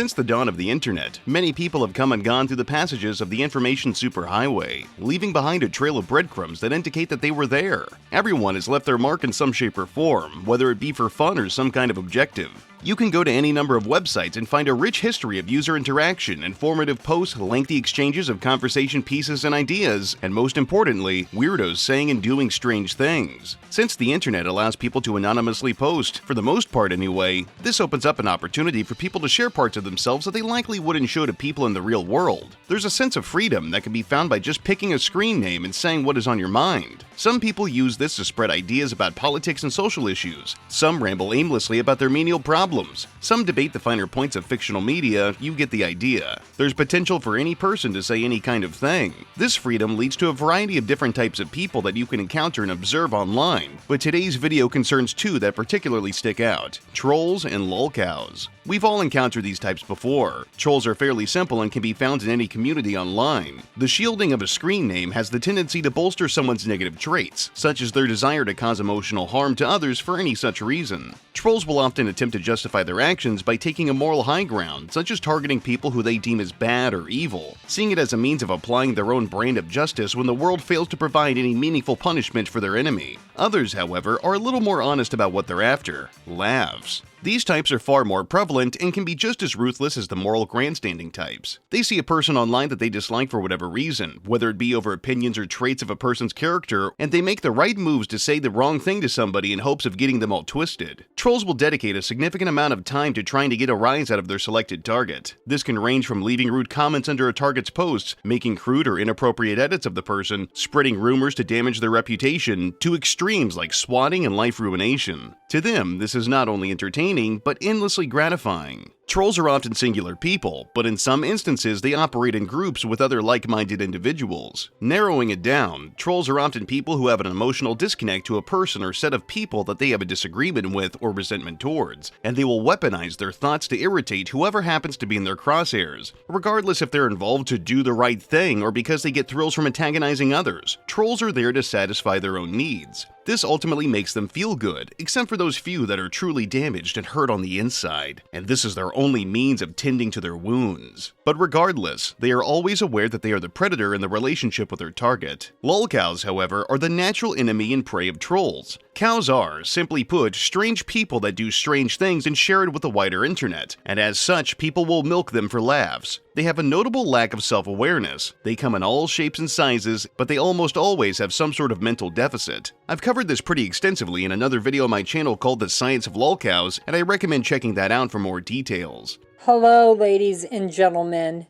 Since the dawn of the internet, many people have come and gone through the passages of the information superhighway, leaving behind a trail of breadcrumbs that indicate that they were there. Everyone has left their mark in some shape or form, whether it be for fun or some kind of objective. You can go to any number of websites and find a rich history of user interaction, informative posts, lengthy exchanges of conversation pieces and ideas, and most importantly, weirdos saying and doing strange things. Since the internet allows people to anonymously post, for the most part anyway, this opens up an opportunity for people to share parts of themselves that they likely wouldn't show to people in the real world. There's a sense of freedom that can be found by just picking a screen name and saying what is on your mind. Some people use this to spread ideas about politics and social issues. Some ramble aimlessly about their menial problems. Some debate the finer points of fictional media. You get the idea. There's potential for any person to say any kind of thing. This freedom leads to a variety of different types of people that you can encounter and observe online, but today's video concerns two that particularly stick out: trolls and lolcows. We've all encountered these types before. Trolls are fairly simple and can be found in any community online. The shielding of a screen name has the tendency to bolster someone's negative traits, such as their desire to cause emotional harm to others for any such reason. Trolls will often attempt to justify their actions by taking a moral high ground, such as targeting people who they deem as bad or evil, seeing it as a means of applying their own brand of justice when the world fails to provide any meaningful punishment for their enemy. Others, however, are a little more honest about what they're after: laughs. These types are far more prevalent and can be just as ruthless as the moral grandstanding types. They see a person online that they dislike for whatever reason, whether it be over opinions or traits of a person's character, and they make the right moves to say the wrong thing to somebody in hopes of getting them all twisted. Trolls will dedicate a significant amount of time to trying to get a rise out of their selected target. This can range from leaving rude comments under a target's posts, making crude or inappropriate edits of the person, spreading rumors to damage their reputation, to extremes like swatting and life ruination. To them, this is not only entertaining, but endlessly gratifying. Trolls are often singular people, but in some instances they operate in groups with other like-minded individuals. Narrowing it down, trolls are often people who have an emotional disconnect to a person or set of people that they have a disagreement with or resentment towards, and they will weaponize their thoughts to irritate whoever happens to be in their crosshairs, regardless if they're involved to do the right thing or because they get thrills from antagonizing others. Trolls are there to satisfy their own needs. This ultimately makes them feel good, except for those few that are truly damaged and hurt on the inside, and this is their only means of tending to their wounds. But regardless, they are always aware that they are the predator in the relationship with their target. Lolcows, however, are the natural enemy and prey of trolls. Cows are, simply put, strange people that do strange things and share it with the wider internet, and as such, people will milk them for laughs. They have a notable lack of self-awareness. They come in all shapes and sizes, but they almost always have some sort of mental deficit. I've covered this pretty extensively in another video on my channel called The Science of Lolcows, and I recommend checking that out for more details. Hello, ladies and gentlemen.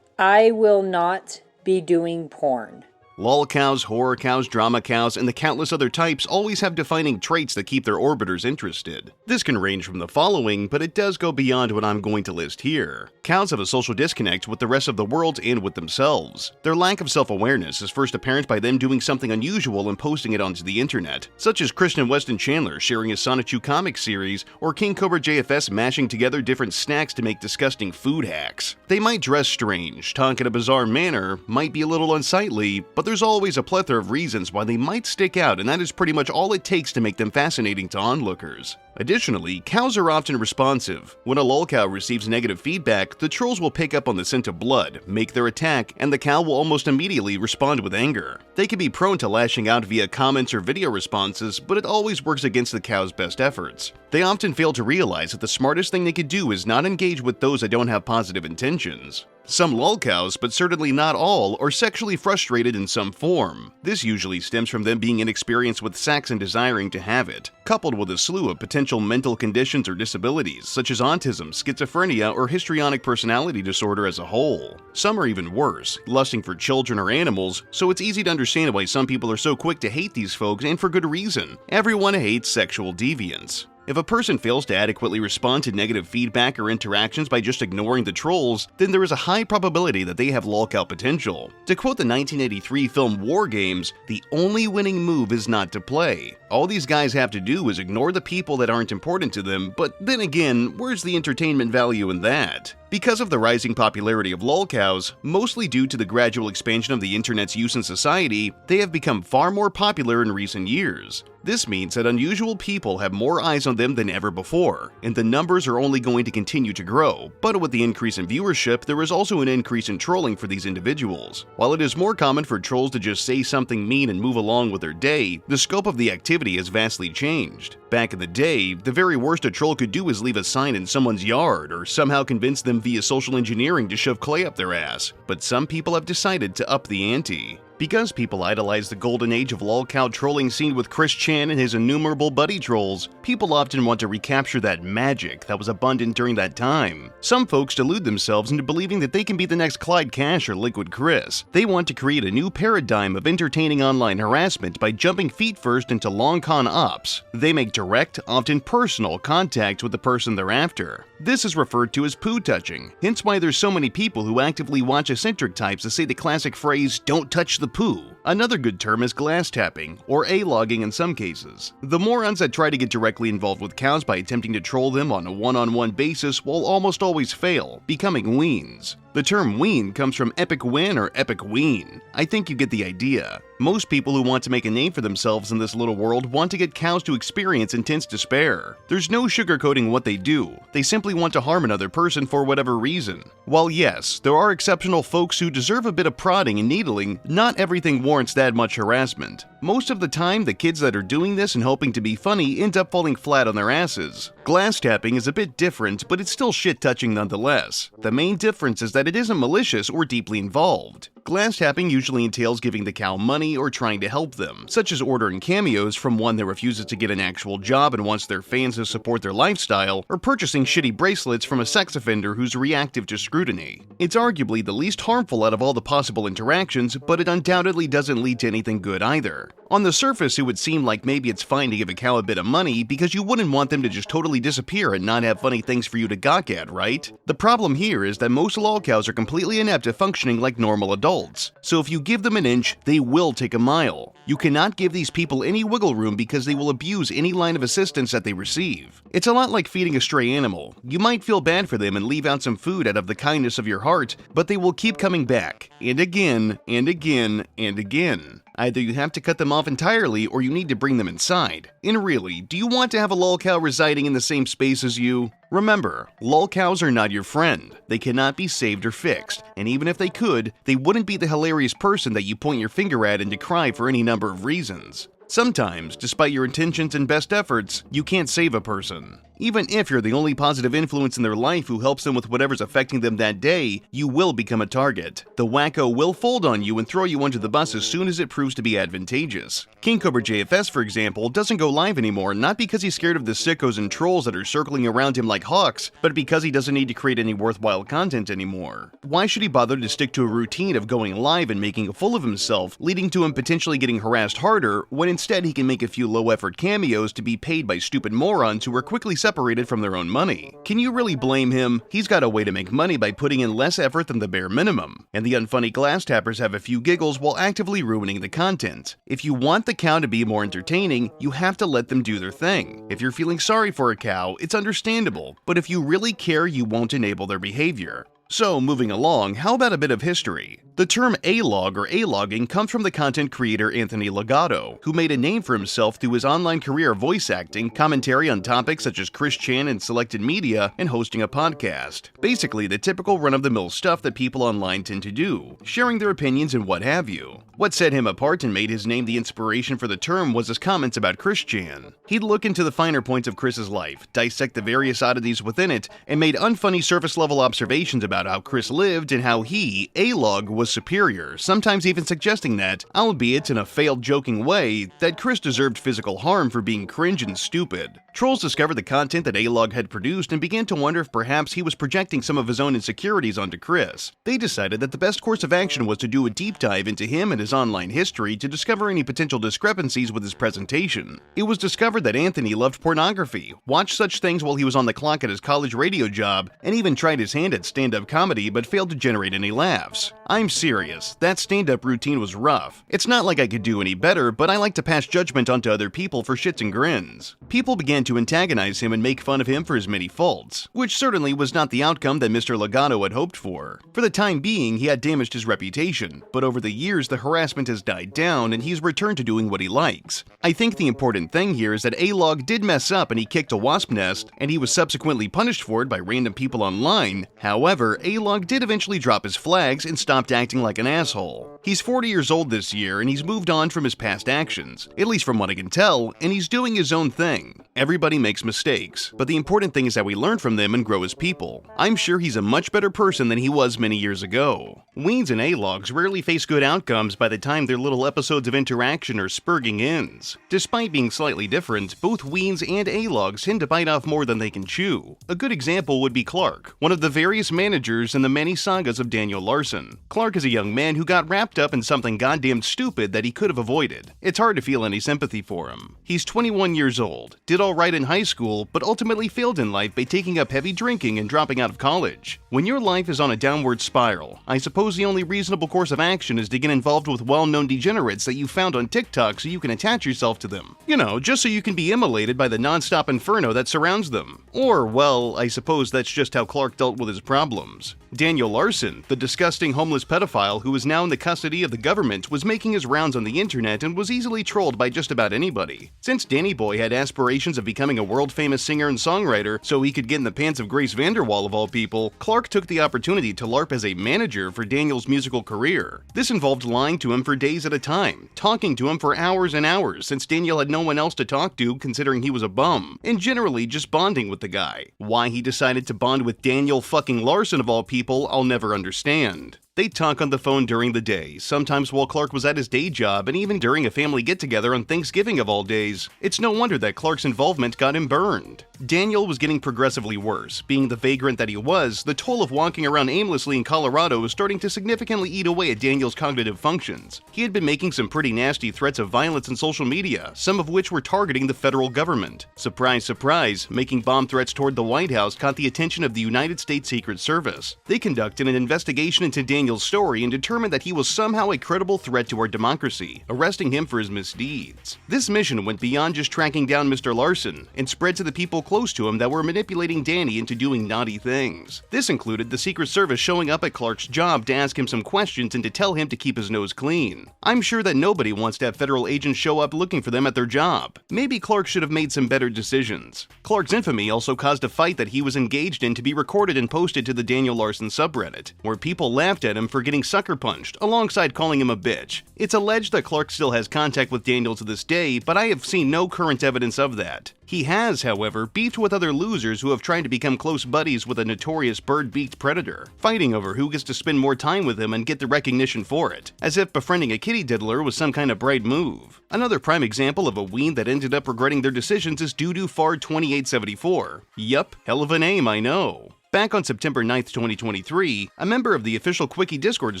I will not be doing porn. Lolcows, horror cows, drama cows, and the countless other types always have defining traits that keep their orbiters interested. This can range from the following, but it does go beyond what I'm going to list here. Cows have a social disconnect with the rest of the world and with themselves. Their lack of self-awareness is first apparent by them doing something unusual and posting it onto the internet, such as Kristen Weston Chandler sharing a Sonichu comic series, or King Cobra JFS mashing together different snacks to make disgusting food hacks. They might dress strange, talk in a bizarre manner, might be a little unsightly, but there's always a plethora of reasons why they might stick out, and that is pretty much all it takes to make them fascinating to onlookers. Additionally, cows are often responsive. When a lolcow receives negative feedback, the trolls will pick up on the scent of blood, make their attack, and the cow will almost immediately respond with anger. They can be prone to lashing out via comments or video responses, but it always works against the cow's best efforts. They often fail to realize that the smartest thing they could do is not engage with those that don't have positive intentions. Some lolcows, but certainly not all, are sexually frustrated in some form. This usually stems from them being inexperienced with sex and desiring to have it, coupled with a slew of potential mental conditions or disabilities, such as autism, schizophrenia, or histrionic personality disorder as a whole. Some are even worse, lusting for children or animals, so it's easy to understand why some people are so quick to hate these folks, and for good reason. Everyone hates sexual deviants. If a person fails to adequately respond to negative feedback or interactions by just ignoring the trolls, then there is a high probability that they have lolcow potential. To quote the 1983 film War Games, the only winning move is not to play. All these guys have to do is ignore the people that aren't important to them, but then again, where's the entertainment value in that? Because of the rising popularity of lolcows, mostly due to the gradual expansion of the internet's use in society, they have become far more popular in recent years. This means that unusual people have more eyes on them than ever before, and the numbers are only going to continue to grow. But with the increase in viewership, there is also an increase in trolling for these individuals. While it is more common for trolls to just say something mean and move along with their day, the scope of the activity has vastly changed. Back in the day, the very worst a troll could do is leave a sign in someone's yard or somehow convince them via social engineering to shove clay up their ass. But some people have decided to up the ante. Because people idolize the golden age of lolcow trolling scene with Chris Chan and his innumerable buddy trolls, people often want to recapture that magic that was abundant during that time. Some folks delude themselves into believing that they can be the next Clyde Cash or Liquid Chris. They want to create a new paradigm of entertaining online harassment by jumping feet first into long con ops. They make direct, often personal, contact with the person they're after. This is referred to as poo touching, hence why there's so many people who actively watch eccentric types to say the classic phrase, "Don't touch the poo." Another good term is glass tapping, or A-logging in some cases. The morons that try to get directly involved with cows by attempting to troll them on a one-on-one basis will almost always fail, becoming weens. The term ween comes from epic win or epic ween. I think you get the idea. Most people who want to make a name for themselves in this little world want to get cows to experience intense despair. There's no sugarcoating what they do. They simply want to harm another person for whatever reason. While yes, there are exceptional folks who deserve a bit of prodding and needling, not everything warrants that much harassment. Most of the time, the kids that are doing this and hoping to be funny end up falling flat on their asses. Glass tapping is a bit different, but it's still shit-touching nonetheless. The main difference is that it isn't malicious or deeply involved. Glass tapping usually entails giving the cow money or trying to help them, such as ordering cameos from one that refuses to get an actual job and wants their fans to support their lifestyle, or purchasing shitty bracelets from a sex offender who's reactive to scrutiny. It's arguably the least harmful out of all the possible interactions, but it undoubtedly doesn't lead to anything good either. On the surface, it would seem like maybe it's fine to give a cow a bit of money because you wouldn't want them to just totally disappear and not have funny things for you to gawk at, right? The problem here is that most lolcows are completely inept at functioning like normal adults. So if you give them an inch, they will take a mile. You cannot give these people any wiggle room because they will abuse any line of assistance that they receive. It's a lot like feeding a stray animal. You might feel bad for them and leave out some food out of the kindness of your heart, but they will keep coming back, and again, and again, and again. Either you have to cut them off entirely or you need to bring them inside. And really, do you want to have a lolcow residing in the same space as you? Remember, lolcows are not your friend. They cannot be saved or fixed, and even if they could, they wouldn't be the hilarious person that you point your finger at and decry for any number of reasons. Sometimes, despite your intentions and best efforts, you can't save a person. Even if you're the only positive influence in their life who helps them with whatever's affecting them that day, you will become a target. The wacko will fold on you and throw you under the bus as soon as it proves to be advantageous. King Cobra JFS, for example, doesn't go live anymore not because he's scared of the sickos and trolls that are circling around him like hawks, but because he doesn't need to create any worthwhile content anymore. Why should he bother to stick to a routine of going live and making a fool of himself, leading to him potentially getting harassed harder, when instead he can make a few low-effort cameos to be paid by stupid morons who are quickly separated from their own money? Can you really blame him? He's got a way to make money by putting in less effort than the bare minimum, and the unfunny glass tappers have a few giggles while actively ruining the content. If you want the cow to be more entertaining, you have to let them do their thing. If you're feeling sorry for a cow, it's understandable, but if you really care, you won't enable their behavior. So, moving along, how about a bit of history? The term A-log or A-logging comes from the content creator Anthony Legato, who made a name for himself through his online career of voice acting, commentary on topics such as Chris Chan and selected media, and hosting a podcast. Basically, the typical run-of-the-mill stuff that people online tend to do, sharing their opinions and what have you. What set him apart and made his name the inspiration for the term was his comments about Chris Chan. He'd look into the finer points of Chris's life, dissect the various oddities within it, and made unfunny surface-level observations about how Chris lived and how he, A-log, was superior, sometimes even suggesting that, albeit in a failed joking way, that Chris deserved physical harm for being cringe and stupid. Trolls discovered the content that A-log had produced and began to wonder if perhaps he was projecting some of his own insecurities onto Chris. They decided that the best course of action was to do a deep dive into him and his online history to discover any potential discrepancies with his presentation. It was discovered that Anthony loved pornography, watched such things while he was on the clock at his college radio job, and even tried his hand at stand-up comedy but failed to generate any laughs. I'm serious, that stand-up routine was rough. It's not like I could do any better, but I like to pass judgment onto other people for shits and grins. People began to antagonize him and make fun of him for his many faults, which certainly was not the outcome that Mr. Logano had hoped for. For the time being, he had damaged his reputation, but over the years the harassment has died down and he's returned to doing what he likes. I think the important thing here is that A-Log did mess up and he kicked a wasp nest, and he was subsequently punished for it by random people online. However, A-Log did eventually drop his flags and stopped acting like an asshole. He's 40 years old this year and he's moved on from his past actions, at least from what I can tell, and he's doing his own thing. Everybody makes mistakes, but the important thing is that we learn from them and grow as people. I'm sure he's a much better person than he was many years ago. Weens and A-Logs rarely face good outcomes by the time their little episodes of interaction or spurging ends. Despite being slightly different, both Weens and A-Logs tend to bite off more than they can chew. A good example would be Clark, one of the various managers in the many sagas of Daniel Larson. Clark is a young man who got wrapped up in something goddamn stupid that he could have avoided. It's hard to feel any sympathy for him. He's 21 years old, did all right in high school, but ultimately failed in life by taking up heavy drinking and dropping out of college. When your life is on a downward spiral, I suppose the only reasonable course of action is to get involved with well-known degenerates that you found on TikTok so you can attach yourself to them. You know, just so you can be immolated by the non-stop inferno that surrounds them. Or, well, I suppose that's just how Clark dealt with his problems. Daniel Larson, the disgusting homeless pedophile who is now in the custody of the government, was making his rounds on the internet and was easily trolled by just about anybody. Since Danny Boy had aspirations of becoming a world-famous singer and songwriter so he could get in the pants of Grace Vanderwaal of all people, Clark took the opportunity to LARP as a manager for Daniel's musical career. This involved lying to him for days at a time, talking to him for hours and hours since Daniel had no one else to talk to considering he was a bum, and generally just bonding with the guy. Why he decided to bond with Daniel fucking Larson of all people, I'll never understand. They'd talk on the phone during the day, sometimes while Clark was at his day job, and even during a family get-together on Thanksgiving of all days. It's no wonder that Clark's involvement got him burned. Daniel was getting progressively worse. Being the vagrant that he was, the toll of walking around aimlessly in Colorado was starting to significantly eat away at Daniel's cognitive functions. He had been making some pretty nasty threats of violence in social media, some of which were targeting the federal government. Surprise, surprise, making bomb threats toward the White House caught the attention of the United States Secret Service. They conducted an investigation into Daniel's story and determined that he was somehow a credible threat to our democracy, arresting him for his misdeeds. This mission went beyond just tracking down Mr. Larson and spread to the people close to him that were manipulating Danny into doing naughty things. This included the Secret Service showing up at Clark's job to ask him some questions and to tell him to keep his nose clean. I'm sure that nobody wants to have federal agents show up looking for them at their job. Maybe Clark should have made some better decisions. Clark's infamy also caused a fight that he was engaged in to be recorded and posted to the Daniel Larson subreddit, where people laughed at him for getting sucker punched, alongside calling him a bitch. It's alleged that Clark still has contact with Daniel to this day, but I have seen no current evidence of that. He has, however, beefed with other losers who have tried to become close buddies with a notorious bird-beaked predator, fighting over who gets to spend more time with him and get the recognition for it, as if befriending a kitty diddler was some kind of bright move. Another prime example of a ween that ended up regretting their decisions is Doo-Doo Fard 2874. Yup, hell of a name, I know. Back on September 9th, 2023, a member of the official Quickie Discord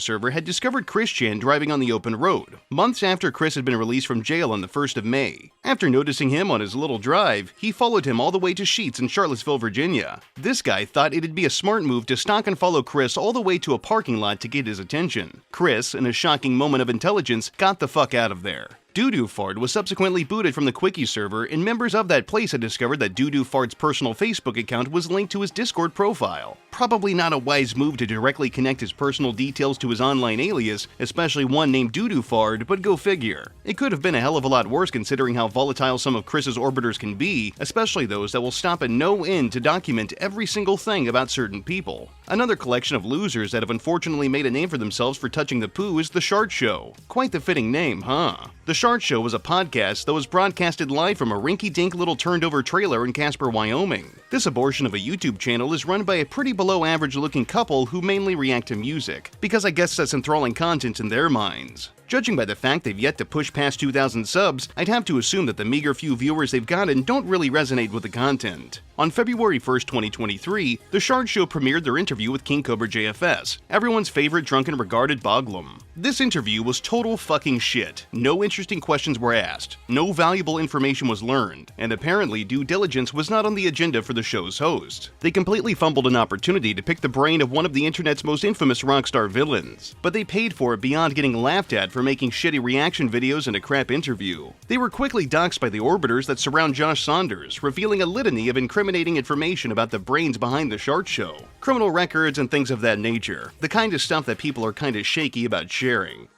server had discovered Chris Chan driving on the open road, months after Chris had been released from jail on the 1st of May. After noticing him on his little drive, he followed him all the way to Sheetz in Charlottesville, Virginia. This guy thought it'd be a smart move to stalk and follow Chris all the way to a parking lot to get his attention. Chris, in a shocking moment of intelligence, got the fuck out of there. Doo-Doo Fard was subsequently booted from the Quickie server, and members of that place had discovered that Doo-Doo Fard's personal Facebook account was linked to his Discord profile. Probably not a wise move to directly connect his personal details to his online alias, especially one named Doo-Doo Fard, but go figure. It could have been a hell of a lot worse considering how volatile some of Chris's orbiters can be, especially those that will stop at no end to document every single thing about certain people. Another collection of losers that have unfortunately made a name for themselves for touching the poo is The Shart Show. Quite the fitting name, huh? The Shart Show was a podcast that was broadcasted live from a rinky-dink little turned-over trailer in Casper, Wyoming. This abortion of a YouTube channel is run by a pretty below-average-looking couple who mainly react to music, because I guess that's enthralling content in their minds. Judging by the fact they've yet to push past 2,000 subs, I'd have to assume that the meager few viewers they've gotten don't really resonate with the content. On February 1st, 2023, The Shard Show premiered their interview with King Cobra JFS, everyone's favorite drunken regarded Boglum. This interview was total fucking shit. No interesting questions were asked, no valuable information was learned, and apparently due diligence was not on the agenda for the show's host. They completely fumbled an opportunity to pick the brain of one of the internet's most infamous rockstar villains, but they paid for it beyond getting laughed at for making shitty reaction videos and a crap interview. They were quickly doxxed by the orbiters that surround Josh Saunders, revealing a litany of incriminating information about the brains behind the Shart Show, criminal records and things of that nature, the kind of stuff that people are kinda shaky about sharing.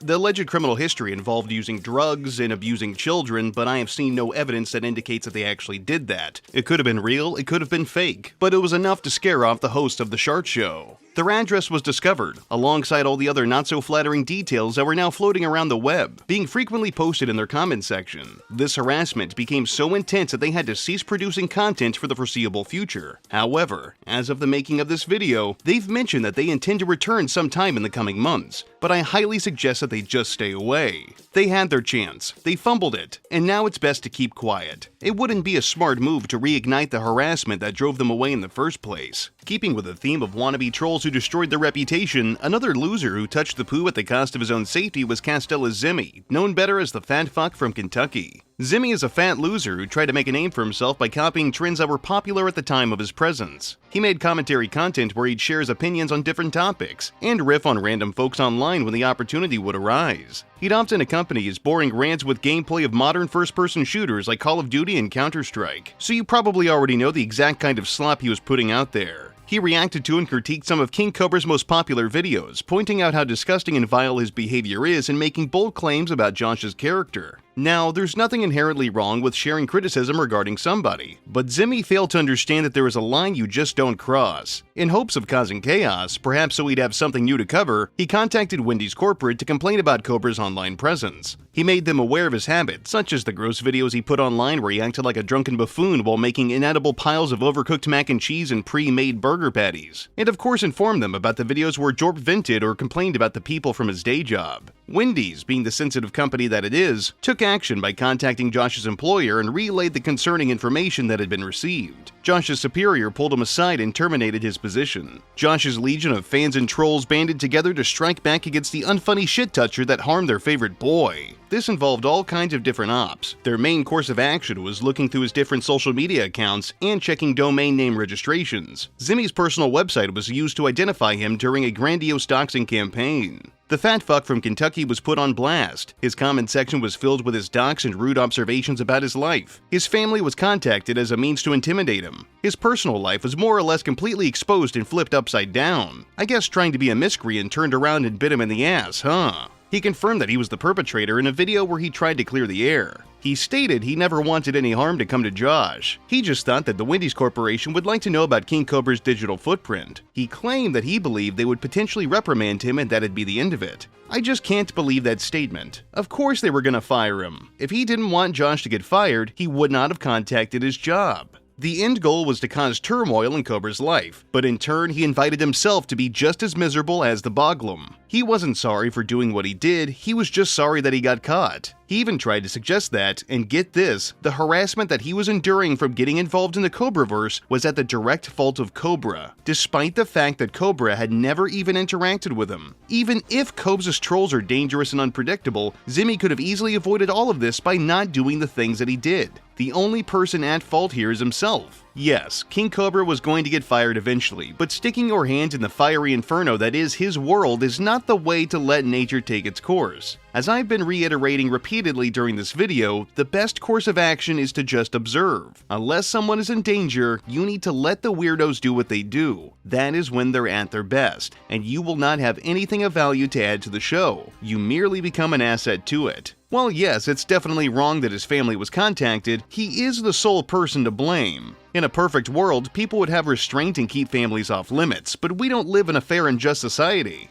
The alleged criminal history involved using drugs and abusing children, but I have seen no evidence that indicates that they actually did that. It could have been real, it could have been fake, but it was enough to scare off the host of the Shart Show. Their address was discovered, alongside all the other not-so-flattering details that were now floating around the web, being frequently posted in their comment section. This harassment became so intense that they had to cease producing content for the foreseeable future. However, as of the making of this video, they've mentioned that they intend to return sometime in the coming months, but I highly suggest that they just stay away. They had their chance, they fumbled it, and now it's best to keep quiet. It wouldn't be a smart move to reignite the harassment that drove them away in the first place. Keeping with the theme of wannabe trolls who destroyed their reputation, another loser who touched the poo at the cost of his own safety was Castella Zimmy, known better as the fat fuck from Kentucky. Zimmy is a fat loser who tried to make a name for himself by copying trends that were popular at the time of his presence. He made commentary content where he'd share his opinions on different topics, and riff on random folks online when the opportunity would arise. He'd often accompany his boring rants with gameplay of modern first-person shooters like Call of Duty and Counter-Strike, so you probably already know the exact kind of slop he was putting out there. He reacted to and critiqued some of King Cobra's most popular videos, pointing out how disgusting and vile his behavior is and making bold claims about Josh's character. Now, there's nothing inherently wrong with sharing criticism regarding somebody, but Zimmy failed to understand that there is a line you just don't cross. In hopes of causing chaos, perhaps so he'd have something new to cover, he contacted Wendy's corporate to complain about Cobra's online presence. He made them aware of his habits, such as the gross videos he put online where he acted like a drunken buffoon while making inedible piles of overcooked mac and cheese and pre-made burger patties, and of course informed them about the videos where Jorp vented or complained about the people from his day job. Wendy's, being the sensitive company that it is, took action by contacting Josh's employer and relayed the concerning information that had been received. Josh's superior pulled him aside and terminated his position. Josh's legion of fans and trolls banded together to strike back against the unfunny shit-toucher that harmed their favorite boy. This involved all kinds of different ops. Their main course of action was looking through his different social media accounts and checking domain name registrations. Zimmy's personal website was used to identify him during a grandiose doxing campaign. The fat fuck from Kentucky was put on blast. His comment section was filled with his dox and rude observations about his life. His family was contacted as a means to intimidate him. His personal life was more or less completely exposed and flipped upside down. I guess trying to be a miscreant turned around and bit him in the ass, huh? He confirmed that he was the perpetrator in a video where he tried to clear the air. He stated he never wanted any harm to come to Josh. He just thought that the Wendy's Corporation would like to know about King Cobra's digital footprint. He claimed that he believed they would potentially reprimand him and that'd be the end of it. I just can't believe that statement. Of course they were gonna fire him. If he didn't want Josh to get fired, he would not have contacted his job. The end goal was to cause turmoil in Cobra's life, but in turn he invited himself to be just as miserable as the Boglum. He wasn't sorry for doing what he did, he was just sorry that he got caught. He even tried to suggest that, and get this, the harassment that he was enduring from getting involved in the Cobraverse was at the direct fault of Cobra, despite the fact that Cobra had never even interacted with him. Even if Cobra's trolls are dangerous and unpredictable, Zimmy could have easily avoided all of this by not doing the things that he did. The only person at fault here is himself. Yes, King Cobra was going to get fired eventually, but sticking your hand in the fiery inferno that is his world is not the way to let nature take its course. As I've been reiterating repeatedly during this video, the best course of action is to just observe. Unless someone is in danger, you need to let the weirdos do what they do. That is when they're at their best, and you will not have anything of value to add to the show. You merely become an asset to it. While yes, it's definitely wrong that his family was contacted, he is the sole person to blame. In a perfect world, people would have restraint and keep families off limits, but we don't live in a fair and just society.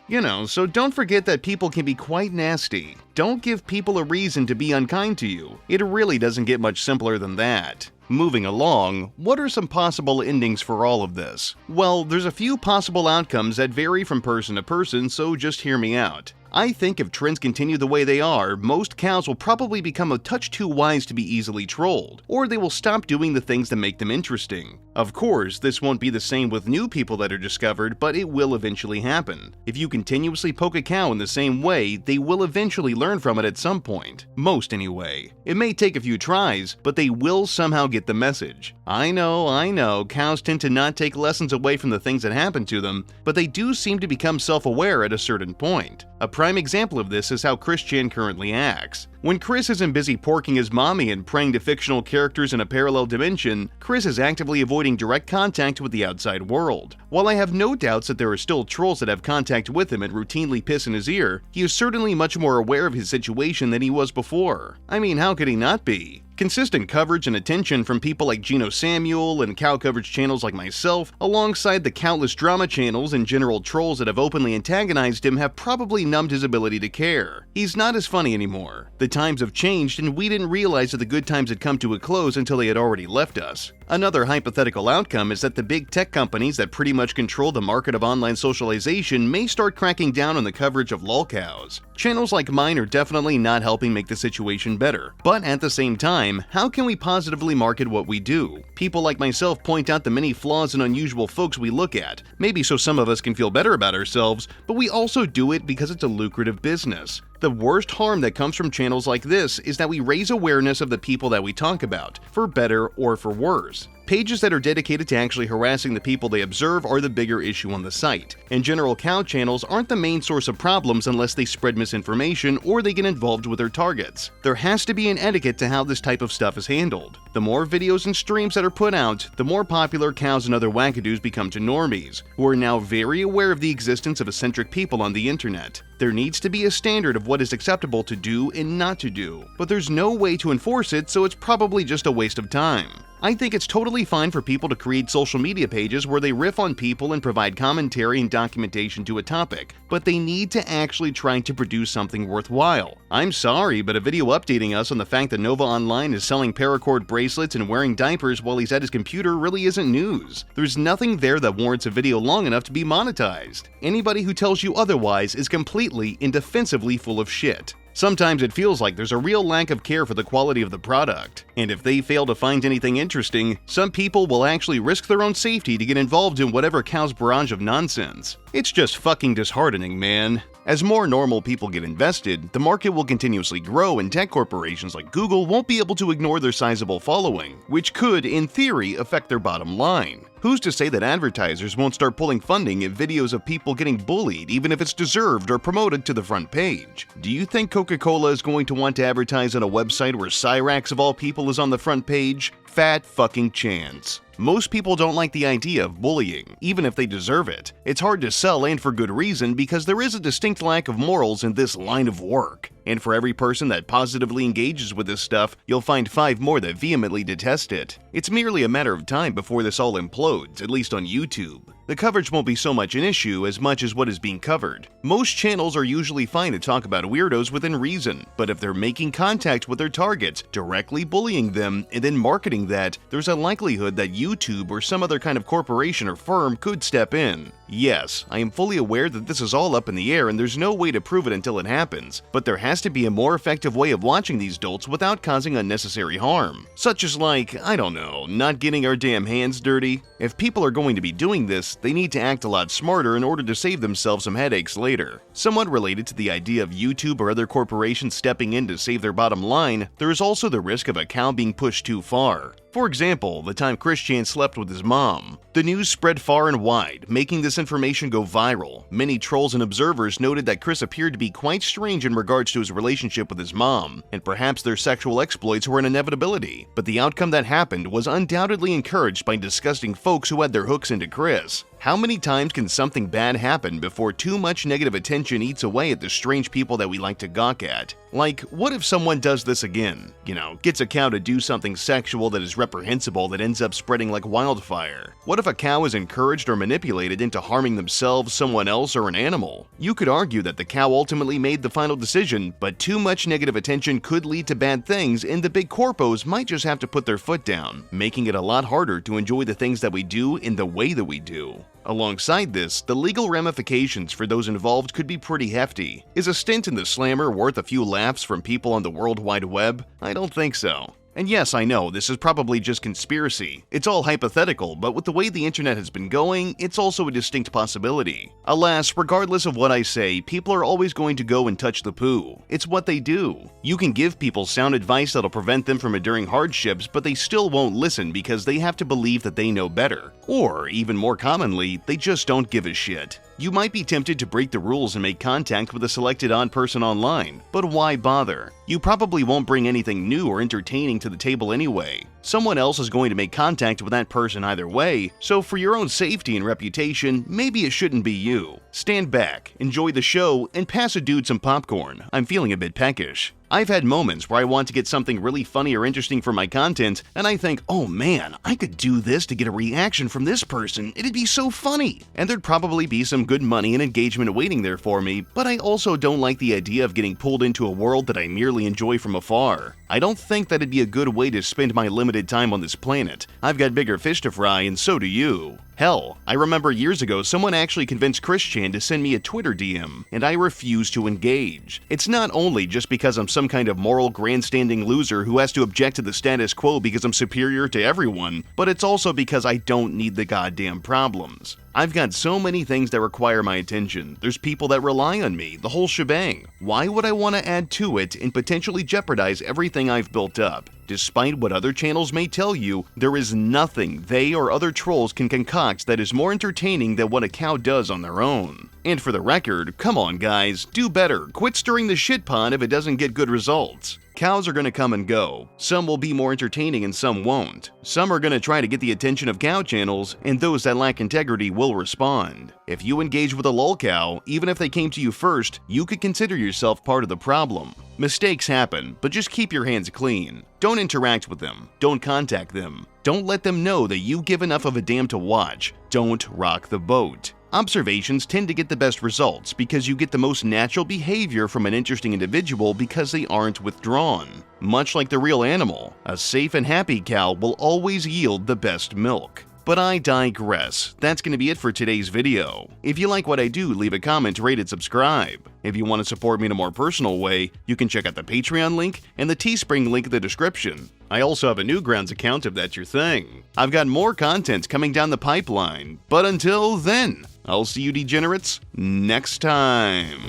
So don't forget that people can be quite nasty. Don't give people a reason to be unkind to you. It really doesn't get much simpler than that. Moving along, what are some possible endings for all of this? Well, there's a few possible outcomes that vary from person to person, so just hear me out. I think if trends continue the way they are, most cows will probably become a touch too wise to be easily trolled, or they will stop doing the things that make them interesting. Of course, this won't be the same with new people that are discovered, but it will eventually happen. If you continuously poke a cow in the same way, they will eventually learn from it at some point. Most anyway. It may take a few tries, but they will somehow get the message. I know, cows tend to not take lessons away from the things that happen to them, but they do seem to become self-aware at a certain point. A prime example of this is how Chris Chan currently acts. When Chris isn't busy porking his mommy and praying to fictional characters in a parallel dimension, Chris is actively avoiding direct contact with the outside world. While I have no doubts that there are still trolls that have contact with him and routinely piss in his ear, he is certainly much more aware of his situation than he was before. I mean, how could he not be? Consistent coverage and attention from people like Gino Samuel and cow coverage channels like myself, alongside the countless drama channels and general trolls that have openly antagonized him, have probably numbed his ability to care. He's not as funny anymore. The times have changed, and we didn't realize that the good times had come to a close until they had already left us. Another hypothetical outcome is that the big tech companies that pretty much control the market of online socialization may start cracking down on the coverage of lolcows. Channels like mine are definitely not helping make the situation better, but at the same time, how can we positively market what we do? People like myself point out the many flaws and unusual folks we look at, maybe so some of us can feel better about ourselves, but we also do it because it's a lucrative business. The worst harm that comes from channels like this is that we raise awareness of the people that we talk about, for better or for worse. Pages that are dedicated to actually harassing the people they observe are the bigger issue on the site, and general cow channels aren't the main source of problems unless they spread misinformation or they get involved with their targets. There has to be an etiquette to how this type of stuff is handled. The more videos and streams that are put out, the more popular cows and other wackadoos become to normies, who are now very aware of the existence of eccentric people on the internet. There needs to be a standard of what is acceptable to do and not to do, but there's no way to enforce it, so it's probably just a waste of time. I think it's totally fine for people to create social media pages where they riff on people and provide commentary and documentation to a topic, but they need to actually try to produce something worthwhile. I'm sorry, but a video updating us on the fact that Nova Online is selling paracord bracelets and wearing diapers while he's at his computer really isn't news. There's nothing there that warrants a video long enough to be monetized. Anybody who tells you otherwise is completely and defensively full of shit. Sometimes it feels like there's a real lack of care for the quality of the product, and if they fail to find anything interesting, some people will actually risk their own safety to get involved in whatever cow's barrage of nonsense. It's just fucking disheartening, man. As more normal people get invested, the market will continuously grow and tech corporations like Google won't be able to ignore their sizable following, which could, in theory, affect their bottom line. Who's to say that advertisers won't start pulling funding if videos of people getting bullied, even if it's deserved, or promoted to the front page? Do you think Coca-Cola is going to want to advertise on a website where Cyrax of all people is on the front page? Fat fucking chance. Most people don't like the idea of bullying, even if they deserve it. It's hard to sell, and for good reason, because there is a distinct lack of morals in this line of work. And for every person that positively engages with this stuff, you'll find 5 more that vehemently detest it. It's merely a matter of time before this all implodes, at least on YouTube. The coverage won't be so much an issue as much as what is being covered. Most channels are usually fine to talk about weirdos within reason, but if they're making contact with their targets, directly bullying them, and then marketing that, there's a likelihood that YouTube or some other kind of corporation or firm could step in. Yes, I am fully aware that this is all up in the air and there's no way to prove it until it happens, but there has to be a more effective way of watching these dolts without causing unnecessary harm. Such as like, I don't know, not getting our damn hands dirty. If people are going to be doing this, they need to act a lot smarter in order to save themselves some headaches later. Somewhat related to the idea of YouTube or other corporations stepping in to save their bottom line, there is also the risk of a cow being pushed too far. For example, the time Chris Chan slept with his mom. The news spread far and wide, making this information go viral. Many trolls and observers noted that Chris appeared to be quite strange in regards to his relationship with his mom, and perhaps their sexual exploits were an inevitability. But the outcome that happened was undoubtedly encouraged by disgusting folks who had their hooks into Chris. How many times can something bad happen before too much negative attention eats away at the strange people that we like to gawk at? Like, what if someone does this again? Gets a cow to do something sexual that is reprehensible that ends up spreading like wildfire? What if a cow is encouraged or manipulated into harming themselves, someone else, or an animal? You could argue that the cow ultimately made the final decision, but too much negative attention could lead to bad things, and the big corpos might just have to put their foot down, making it a lot harder to enjoy the things that we do in the way that we do. Alongside this, the legal ramifications for those involved could be pretty hefty. Is a stint in the slammer worth a few laughs from people on the World Wide Web? I don't think so. And yes, I know, this is probably just conspiracy. It's all hypothetical, but with the way the internet has been going, it's also a distinct possibility. Alas, regardless of what I say, people are always going to go and touch the poo. It's what they do. You can give people sound advice that'll prevent them from enduring hardships, but they still won't listen because they have to believe that they know better. Or, even more commonly, they just don't give a shit. You might be tempted to break the rules and make contact with a selected odd person online, but why bother? You probably won't bring anything new or entertaining to the table anyway. Someone else is going to make contact with that person either way, so for your own safety and reputation, maybe it shouldn't be you. Stand back, enjoy the show, and pass a dude some popcorn. I'm feeling a bit peckish. I've had moments where I want to get something really funny or interesting for my content, and I think, oh man, I could do this to get a reaction from this person, it'd be so funny. And there'd probably be some good money and engagement waiting there for me, but I also don't like the idea of getting pulled into a world that I merely enjoy from afar. I don't think that'd be a good way to spend my limited time on this planet. I've got bigger fish to fry, and so do you. Hell, I remember years ago someone actually convinced Chris Chan to send me a Twitter DM, and I refused to engage. It's not only just because I'm some kind of moral grandstanding loser who has to object to the status quo because I'm superior to everyone, but it's also because I don't need the goddamn problems. I've got so many things that require my attention. There's people that rely on me, the whole shebang. Why would I want to add to it and potentially jeopardize everything I've built up? Despite what other channels may tell you, there is nothing they or other trolls can concoct that is more entertaining than what a cow does on their own. And for the record, come on guys, do better. Quit stirring the shit pot if it doesn't get good results. Cows are going to come and go. Some will be more entertaining and some won't. Some are going to try to get the attention of cow channels, and those that lack integrity will respond. If you engage with a lolcow, even if they came to you first, you could consider yourself part of the problem. Mistakes happen, but just keep your hands clean. Don't interact with them. Don't contact them. Don't let them know that you give enough of a damn to watch. Don't rock the boat. Observations tend to get the best results because you get the most natural behavior from an interesting individual because they aren't withdrawn. Much like the real animal, a safe and happy cow will always yield the best milk. But I digress. That's going to be it for today's video. If you like what I do, leave a comment, rate, and subscribe. If you want to support me in a more personal way, you can check out the Patreon link and the Teespring link in the description. I also have a Newgrounds account if that's your thing. I've got more content coming down the pipeline, but until then, I'll see you degenerates next time.